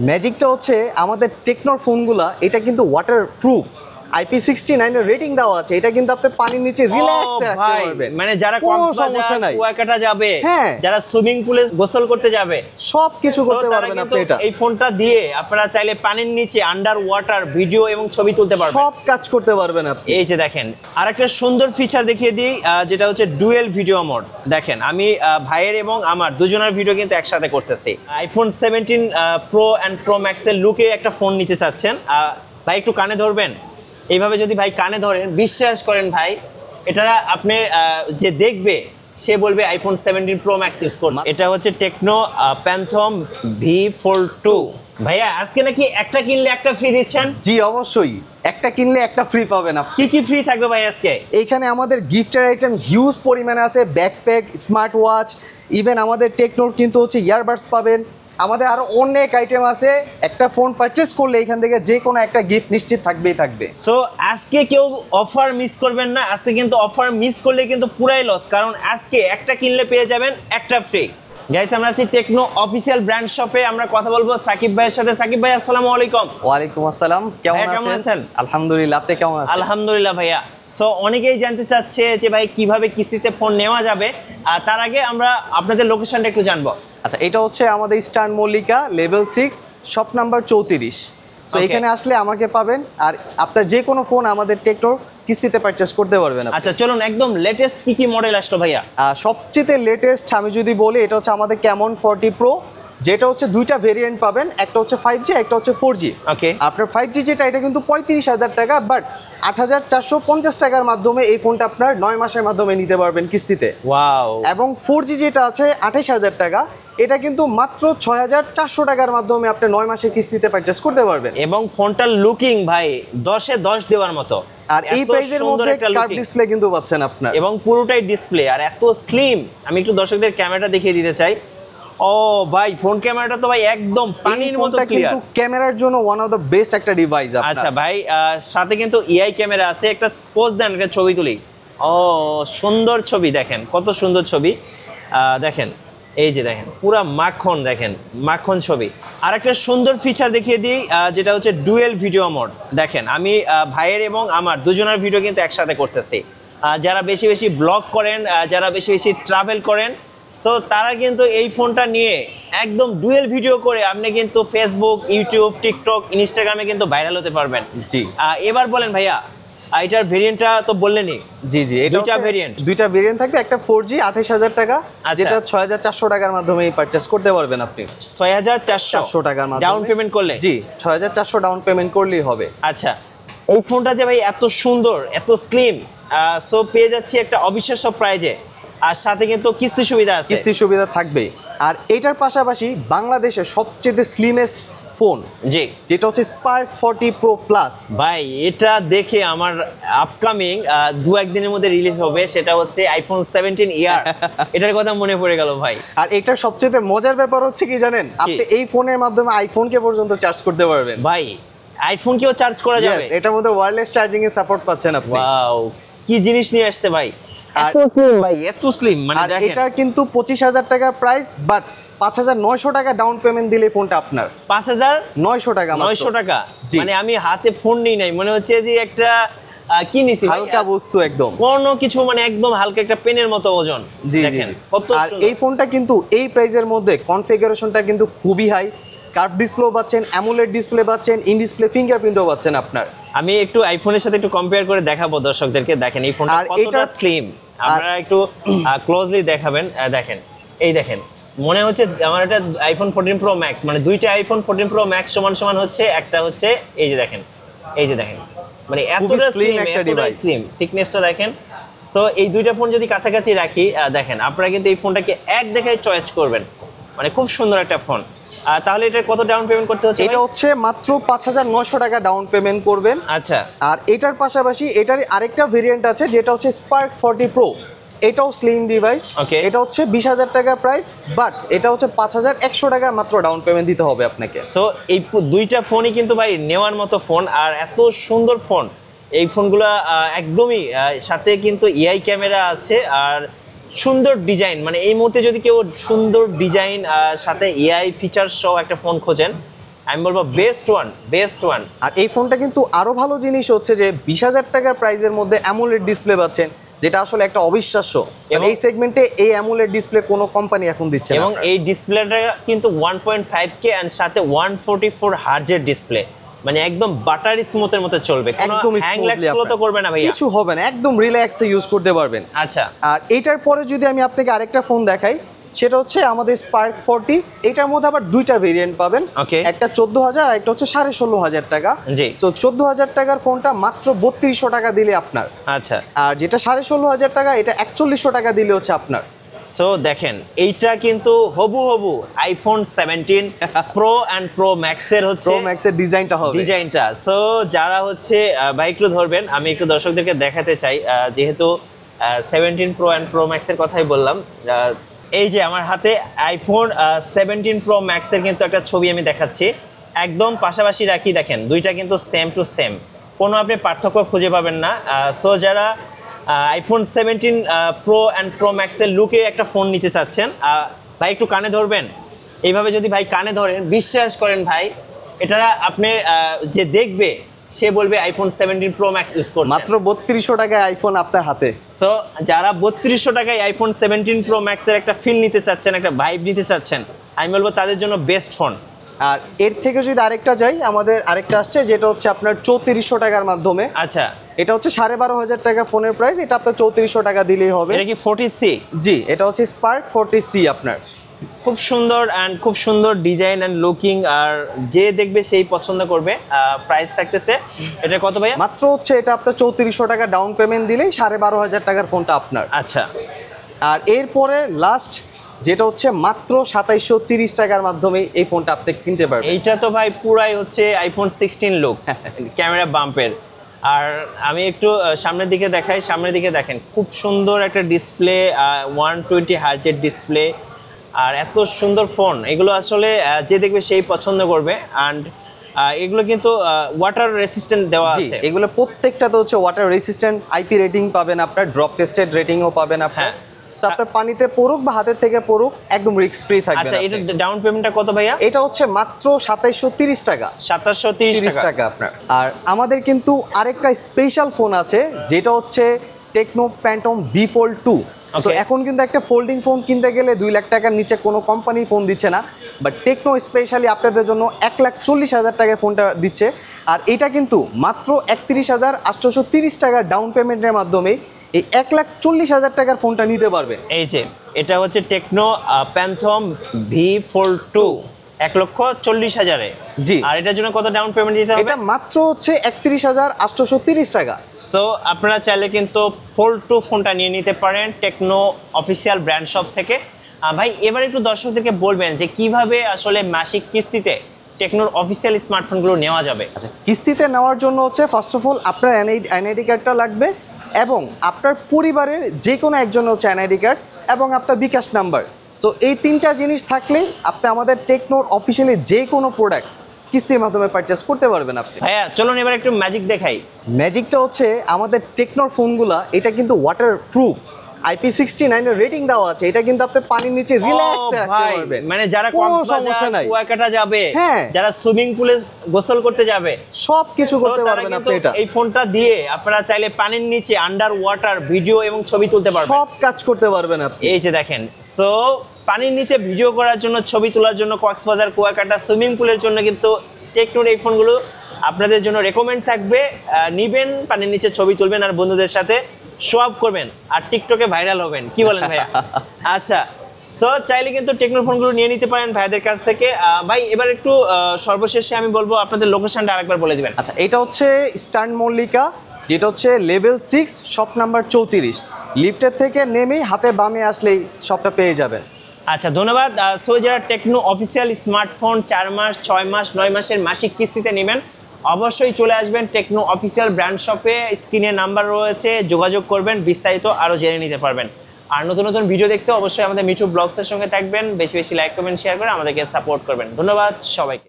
ম্যাজিকটা হচ্ছে আমাদের টেকনোর ফোনগুলা এটা কিন্তু ওয়াটার প্রুফ IP69 এর রেটিং দেওয়া আছে। এটা কিন্তু আপনি পানির নিচে রিল্যাক্সে রাখতে পারবেন, মানে যারা সমস্যা নাই, কুয়াকাটা যাবে, হ্যাঁ, যারা সুইমিং পুলে গোসল করতে যাবে, সব কিছু করতে পারবেন আপনি। এটা এই ফোনটা দিয়ে আপনারা চাইলে পানির নিচে আন্ডার ওয়াটার ভিডিও এবং ছবি তুলতে পারবেন, সব কাজ করতে পারবেন আপনি। এই যে দেখেন আরেকটা সুন্দর ফিচার দেখিয়ে দিই, যেটা হচ্ছে ডুয়েল ভিডিও মোড। দেখেন আমি ভাইয়ের এবং আমার দুজনের ভিডিও কিন্তু একসাথে করতেছি। আইফোন 17 প্রো অ্যান্ড প্রো ম্যাক্সের লুকে একটা ফোন নিতে চাচ্ছেন, ভাই একটু কানে ধরবেন। এইভাবে যদি ভাই কানে ধরেন, বিশ্বাস করেন ভাই, এটা আপনি যে দেখবে সে বলবে আইফোন 17 প্রো ম্যাক্স ইউজ করছে। এটা হচ্ছে টেকনো প্যান্থম V42। ভাইয়া আজকে নাকি একটা কিনলে একটা ফ্রি দিচ্ছেন? জি অবশ্যই, একটা কিনলে একটা ফ্রি পাবেন আপনি। কি কি ফ্রি থাকবে ভাই আজকে? এইখানে আমাদের গিফটের আইটেম হিউজ পরিমাণে আছে, ব্যাকপ্যাক, স্মার্ট ওয়াচ, ইভেন আমাদের টেকনোর কিন্তু হচ্ছে ইয়ারবাডস পাবেন। আমাদের আরো অনেক আইটেম আছে। একটা ফোন পারচেজ করলে এখান থেকে যে কোনো একটা গিফট নিশ্চিত থাকবেই থাকবে। সো আজকে কেউ অফার মিস করবেন না। আজকে কিন্তু অফার মিস করলে কিন্তু পুরাই লস, কারণ আজকে একটা কিনলে পেয়ে যাবেন একটা ফ্রি। গাইস আমরা আছি টেকনো অফিসিয়াল ব্র্যান্ড শপে। আমরা কথা বলবো সাকিব ভাইয়ের সাথে। সাকিব ভাই আসসালামু আলাইকুম। ওয়ালাইকুম আসসালাম, কেমন আছেন? আলহামদুলিল্লাহ, আপনি কেমন আছেন? আলহামদুলিল্লাহ ভাইয়া। সো অনেকেই জানতে চাচ্ছে যে ভাই কিভাবে কিস্তিতে ফোন নেওয়া যাবে, আর তার আগে আমরা আপনাদের লোকেশনটা একটু জানবো। আচ্ছা, এটা হচ্ছে আমাদের eastern Mallika level 6 shop number 34। So এখানে আসলে আমাকে পাবেন, আর আপনার যে কোনো ফোন আমাদের টেকনোর কিস্তিতে পারচেজ করতে পারবেন। আচ্ছা চলুন, একদম লেটেস্ট কি কি মডেল আসলো ভাইয়া? সবচেয়ে লেটেস্ট আমি যদি বলি, এটা হচ্ছে আমাদের ক্যামন 40 প্রো, যেটা হচ্ছে দুইটা ভেরিয়েন্ট পাবেন, একটা হচ্ছে 5G, একটা হচ্ছে 4G। ওকে, আপনার 5G যেটা, এটা কিন্তু 35,000 টাকা, বাট 8,450 টাকার মাধ্যমে এই ফোনটা আপনার 9 মাসের মাধ্যমে নিতে পারবেন কিস্তিতে। ওয়াও। এবং 4G যেটা আছে 28,000 টাকা, এটা কিন্তু মাত্র 6,400 টাকার মাধ্যমে আপনি 9 মাসের কিস্তিতে পারচেজ করতে পারবেন। এবং ফোনটার লুকিং ভাই 10 এ 10 দেওয়ার মতো, আর এই প্রাইসের মধ্যে কার্ভ ডিসপ্লে কিন্তু পাচ্ছেন আপনার, এবং পুরোটাই ডিসপ্লে, আর এত স্লিম। আমি একটু দর্শকদের ক্যামেরাটা দেখিয়ে দিতে চাই। ও ভাই, ফোন ক্যামেরাটা তো ভাই একদম পানির মতো ক্লিয়ার। কিন্তু ক্যামেরার জন্য ওয়ান অফ দ্য বেস্ট একটা ডিভাইস। আচ্ছা ভাই, সাথে কিন্তু এআই ক্যামেরা আছে। একটা পোজ দেন, একটা ছবি তুলি। ও সুন্দর ছবি, দেখেন কত সুন্দর ছবি। দেখেন এই যে দেখেন পুরা মাখন, দেখেন মাখন ছবি। আর একটা সুন্দর ফিচার দেখিয়ে দিই, যেটা হচ্ছে ডুয়েল ভিডিও মোড। দেখেন আমি ভাইয়ের এবং আমার দুজনের ভিডিও কিন্তু একসাথে করতেছি। যারা বেশি বেশি ব্লগ করেন, যারা বেশি বেশি ট্রাভেল করেন, সো তারা কিন্তু এই ফোনটা নিয়ে একদম ডুয়েল ভিডিও করে আপনি কিন্তু ফেসবুক, ইউটিউব, টিকটক, ইনস্টাগ্রামে কিন্তু ভাইরাল হতে পারবেন। জি, এবার বলেন ভাইয়া, এটার ভেরিয়েন্টটা তো বললেনই। জি জি, দুইটা ভেরিয়েন্ট, দুইটা ভেরিয়েন্ট থাকবে। একটা 4G 28,000 টাকা, যেটা 6,400 টাকার মাধ্যমে পারচেজ করতে পারবেন আপনি। 6,400 টাকার মাধ্যমে ডাউন পেমেন্ট করলে? জি, 6,400 ডাউন পেমেন্ট করলেই হবে। আচ্ছা, এই ফোনটা যে ভাই এত সুন্দর, এত স্লিম, সো পেয়ে যাচ্ছি একটা অবিশ্বাস্য প্রাইজে, আর সাথে কিন্তু কিস্তি সুবিধা আছে। কিস্তি সুবিধা থাকবে। আর এটার পাশাপাশি বাংলাদেশের সবচেয়ে স্লিমেস্ট ফোন, জি, যেটা হচ্ছে স্পার্ক 40 প্রো প্লাস। ভাই এটা দেখে আমার আপকামিং 2-1 দিনের মধ্যে রিলিজ হবে, সেটা হচ্ছে আইফোন 17 ইয়ার। এটার কথা মনে পড়ে গেল ভাই। আর এটার সবচেয়ে মজার ব্যাপার হচ্ছে কি জানেন, আপনি এই ফোনের মাধ্যমে আইফোনকে পর্যন্ত চার্জ করতে পারবেন। ভাই আইফোন কেও চার্জ করা যাবে? এটার মধ্যে ওয়্যারলেস চার্জিং এর সাপোর্ট পাচ্ছেন আপনি। ওয়াও, কি জিনিস নিয়ে আসছে ভাই, এত স্লিম ভাই, এত স্লিম। মানে দেখেন এটা কিন্তু 25,000 টাকা প্রাইস, বাট 5,900 টাকা ডাউন পেমেন্ট দিলে ফোনটা আপনার। 5,900 টাকা, 900 টাকা। মানে আমি হাতে ফোন নিই নাই, মনে হচ্ছে যে একটা কি নিছি, হালকা বস্তু, একদম কোনো কিছু, মানে একদম হালকা একটা পেনের মতো ওজন। দেখেন কত আর এই ফোনটা কিন্তু এই প্রাইসের মধ্যে কনফিগারেশনটা কিন্তু খুবই হাই। কার্ভ ডিসপ্লে পাচ্ছেন, অ্যামোলেড ডিসপ্লে পাচ্ছেন, ইন ডিসপ্লে ফিঙ্গারপ্রিন্টও পাচ্ছেন আপনার। আমি একটু আইফোনের সাথে একটু কম্পেয়ার করে দেখাবো দর্শকদেরকে। দেখেন এই ফোনটা কতটা স্লিম, আপনারা একটু ক্লোজলি দেখাবেন। দেখেন, এই দেখেন, মনে হচ্ছে আমার এটা আইফোন 14 প্রো ম্যাক্স, মানে দুইটা আইফোন 14 প্রো ম্যাক্স সমান সমান হচ্ছে। একটা হচ্ছে এই যে দেখেন, এই যে দেখেন, মানে এতটা স্লিম, এতটা স্লিম, থিকনেসটা দেখেন। সো এই দুইটা ফোন যদি কাছাকাছি রাখি, দেখেন আপনারা কিন্তু এই ফোনটাকে এক দেখায় চয়েস করবেন, মানে খুব সুন্দর একটা ফোন। তাহলে এটা কত ডাউন পেমেন্ট করতে হচ্ছে? এটা হচ্ছে মাত্র 5,900 টাকা ডাউন পেমেন্ট করবেন। আচ্ছা, আর এটার পাশাপাশি এটার আরেকটা ভেরিয়েন্ট আছে, যেটা হচ্ছে স্পার্ক 40 প্রো। এটাও স্লিম ডিভাইস। এটা হচ্ছে 20,000 টাকা প্রাইস, বাট এটা হচ্ছে 5,100 টাকা মাত্র ডাউন পেমেন্ট দিতে হবে আপনাকে। সো এই দুইটা ফোনই কিন্তু ভাই নেওয়ার মতো ফোন, আর এত সুন্দর ফোন। এই ফোনগুলো একদমই, সাথে কিন্তু এআই ক্যামেরা আছে, আর সুন্দর ডিজাইন। মানে এই মুহূর্তে যদি কেউ সুন্দর ডিজাইন আর সাথে এআই ফিচার সহ একটা ফোন খোঁজেন, আমি বলবো বেস্ট ওয়ান। আর এই ফোনটা কিন্তু আরো ভালো জিনিস হচ্ছে যে 20,000 টাকার প্রাইসের মধ্যে অ্যামোলেড ডিসপ্লে পাচ্ছেন, যেটা আসলে একটা অবিশ্বাস্য। এবং এই সেগমেন্টে এই অ্যামোলেড ডিসপ্লে কোনো কোম্পানি এখন দিচ্ছে না। এবং এই ডিসপ্লেটা কিন্তু 1.5K এন্ড সাথে 144 হার্জের ডিসপ্লে, মানে একদম বাটারি স্মুথের মতো চলবে, কোনো হ্যাং ল্যাগ স্লো তো করবে না ভাইয়া, কিছু হবে না, একদম রিল্যাক্সে ইউজ করতে পারবেন। আচ্ছা, আর এইটার পরে যদি আমি আপনাকে আরেকটা ফোন দেখাই, সেটা হচ্ছে আমাদের স্পার্ক 40। এটার মধ্যে আবার দুইটা ভেরিয়েন্ট পাবেন, একটা 14,000 আর একটা হচ্ছে 16,500 টাকা। জি, সো 14,000 টাকার ফোনটা মাত্র 3200 টাকা দিলে আপনার। আচ্ছা, আর যেটা 16,500 টাকা, এটা 4100 টাকা দিলে হচ্ছে আপনার। সো দেখেন এইটা কিন্তু হবু আইফোন 17 প্রো অ্যান্ড প্রো ম্যাক্সের হচ্ছে, প্রো ম্যাক্সের ডিজাইনটা। সো যারা হচ্ছে ভাই একটু ধরবেন, আমি একটু দর্শকদেরকে দেখাতে চাই, যেহেতু 17 প্রো অ্যান্ড প্রো ম্যাক্সের কথাই বললাম। এই যে আমার হাতে আইফোন 17 প্রো ম্যাক্সের কিন্তু একটা ছবি আমি দেখাচ্ছি, একদম পাশাপাশি রাখি, দেখেন দুইটা কিন্তু সেম টু সেম, কোনো আপনি পার্থক্য খুঁজে পাবেন না। সো যারা আইফোন 17 প্রো অ্যান্ড প্রো ম্যাক্সের লুকে একটা ফোন নিতে চাচ্ছেন, ভাই একটু কানে ধরবেন, এইভাবে যদি ভাই কানে ধরেন, বিশ্বাস করেন ভাই, এটা আপনি যে দেখবে সে বলবে আইফোন 17 প্রো ম্যাক্স ইউজ করছে। মাত্র 3200 টাকায় আইফোন আপনার হাতে। সো যারা 3200 টাকায় আইফোন 17 প্রো ম্যাক্সের একটা ফিল নিতে চাচ্ছেন, একটা ভাইব নিতে চাচ্ছেন, আমি বলবো তাদের জন্য বেস্ট ফোন। আর এর থেকে যদি আরেকটা যাই, আমাদের আরেকটা আসছে যেটা হচ্ছে আপনার 3400 টাকার মাধ্যমে। আচ্ছা, এটা হচ্ছে 12,500 টাকা ফোনের প্রাইস, এটা আপনার 3400 টাকা দিলেই হবে। এটা কি 40C? জি, এটা হচ্ছে স্পার্ক 40C আপনার। খুব সুন্দর অ্যান্ড খুব সুন্দর ডিজাইন অ্যান্ড লুকিং, আর যে দেখবে সেই পছন্দ করবে। প্রাইস থাকতেছে এটা কত ভাইয়া? মাত্র হচ্ছে এটা আপনার 3400 টাকা ডাউন পেমেন্ট দিলেই 12,500 টাকার ফোনটা আপনার। আচ্ছা, আর এরপরে লাস্ট যেটা হচ্ছে মাত্র 2730 টাকার মাধ্যমে এই ফোনটা আপনি কিনতে পারবেন। এইটা তো ভাই পুরাই হচ্ছে আইফোন 16 লুক, ক্যামেরা বাম্পের। আর আমি একটু সামনের দিকে দেখাই, সামনের দিকে দেখেন খুব সুন্দর একটা ডিসপ্লে, 120 হার্জের ডিসপ্লে, আর এত সুন্দর ফোন, এগুলো আসলে যে দেখবে সেই পছন্দ করবে। অ্যান্ড এগুলো কিন্তু ওয়াটার রেসিস্ট্যান্ট দেওয়া আছে, এগুলো প্রত্যেকটাতে হচ্ছে ওয়াটার রেসিস্ট্যান্ট, আইপি রেটিং পাবেন আপনার, ড্রপ টেস্টেড রেটিংও পাবেন আপনার। আপনার পানিতে পড়ুক বা হাতের থেকে পড়ুক, একদম রিস্ক ফ্রি থাকবে। আচ্ছা, এটা ডাউন পেমেন্টটা কত ভাইয়া? এটা হচ্ছে মাত্র 2730 টাকা। 2730 টাকা আপনার। আর আমাদের কিন্তু আরেকটা স্পেশাল ফোন আছে, যেটা হচ্ছে Tecno Phantom V Fold 2। So এখন কিন্তু একটা ফোল্ডিং ফোন কিনতে গেলে 2 লাখ টাকার নিচে কোনো কোম্পানি ফোন দিচ্ছে না, বাট টেকনো স্পেশালি আপনাদের জন্য 1,40,000 টাকায় ফোনটা দিচ্ছে। আর এটা কিন্তু মাত্র 31,830 টাকার ডাউন পেমেন্টের মাধ্যমে এই 1,40,000 টাকার ফোনটা নিতে পারবে। এই যে এটা হচ্ছে টেকনো প্যান্থম ভি ফোল্ড 2, 1,40,000-এ। জি, আর এটার জন্য কত ডাউন পেমেন্ট দিতে হবে? এটা মাত্র হচ্ছে 31,830 টাকা। সো আপনারা চাইলে কিন্তু ফোল্ড 2 ফোনটা নিয়ে নিতে পারেন টেকনো অফিসিয়াল ব্র্যান্ড শপ থেকে। ভাই এবার একটু দর্শকদেরকে বলবেন যে কিভাবে আসলে মাসিক কিস্তিতে টেকনোর অফিসিয়াল স্মার্টফোনগুলো নেওয়া যাবে। আচ্ছা, কিস্তিতে নেওয়ার জন্য হচ্ছে ফার্স্ট অফ অল আপনার এনআইডি কার্ডটা লাগবে, এবং আপনার পরিবারের যে কোনো একজনের হচ্ছে এনআইডি কার্ড এবং আপনার বিকাশ নাম্বার। সো এই তিনটা জিনিস থাকলেই আপনি আমাদের টেকনোর অফিসিয়ালি যে কোনো প্রোডাক্ট কিস্তির মাধ্যমে পারচেস করতে পারবেন আপনি। ভাইয়া চলুন এবার একটু ম্যাজিক দেখাই। ম্যাজিকটা হচ্ছে আমাদের টেকনোর ফোনগুলা, এটা কিন্তু ওয়াটার প্রুফ, IP69 এর রেটিং দেওয়া আছে, এটা কিন্তু আপনি পানির নিচে রিল্যাক্স রাখতে পারবেন। মানে যারা কক্সবাজার কুয়াকাটা যাবে, যারা সুইমিং পুলে গোসল করতে যাবে, সব কিছু করতে পারবেন আপনি। এটা এই ফোনটা দিয়ে আপনারা চাইলে পানির নিচে আন্ডার ওয়াটার ভিডিও এবং ছবি তুলতে পারবেন, সব কাজ করতে পারবেন আপনি। এই যে দেখেন, সো পানির নিচে ভিডিও করার জন্য, ছবি তোলার জন্য, কক্সবাজার কুয়াকাটা সুইমিং পুলের জন্য কিন্তু টেকনোর এই ফোনগুলো আপনাদের জন্য রেকমেন্ড থাকবে। নিবেন, পানির নিচে ছবি তুলবেন আর বন্ধুদের সাথে শো আপ করবেন আর টিকটকে ভাইরাল হবেন, কি বলেন ভাইয়া? আচ্ছা, সো চাইলে কিন্তু টেকনোর ফোনগুলো নিয়ে নিতে পারেন ভাইদের কাছ থেকে। ভাই এবার একটু সর্বশেষে আমি বলবো আপনাদের লোকেশনটা আরেকবার বলে দিবেন। আচ্ছা, এটা হচ্ছে ইস্টার্ন মল্লিকা, যেটা হচ্ছে লেভেল 6 শপ নাম্বার 34। লিফটের থেকে নেমেই হাতে বামে আসলেই শপটা পেয়ে যাবেন। আচ্ছা, ধন্যবাদ। সো যারা টেকনো অফিসিয়াল স্মার্টফোন 4 মাস, 6 মাস, 9 মাসের মাসিক কিস্তিতে নেবেন, অবশ্যই চলে আসবেন টেকনো অফিসিয়াল ব্র্যান্ড শপে। স্ক্রিনে নাম্বার রয়েছে, যোগাযোগ করবেন, বিস্তারিত আরও জেনে নিতে পারবেন। আর নতুন নতুন ভিডিও দেখতে অবশ্যই আমাদের মিঠু ব্লগসের সঙ্গে থাকবেন। বেশি বেশি লাইক, কমেন্ট, শেয়ার করে আমাদেরকে সাপোর্ট করবেন। ধন্যবাদ সবাইকে।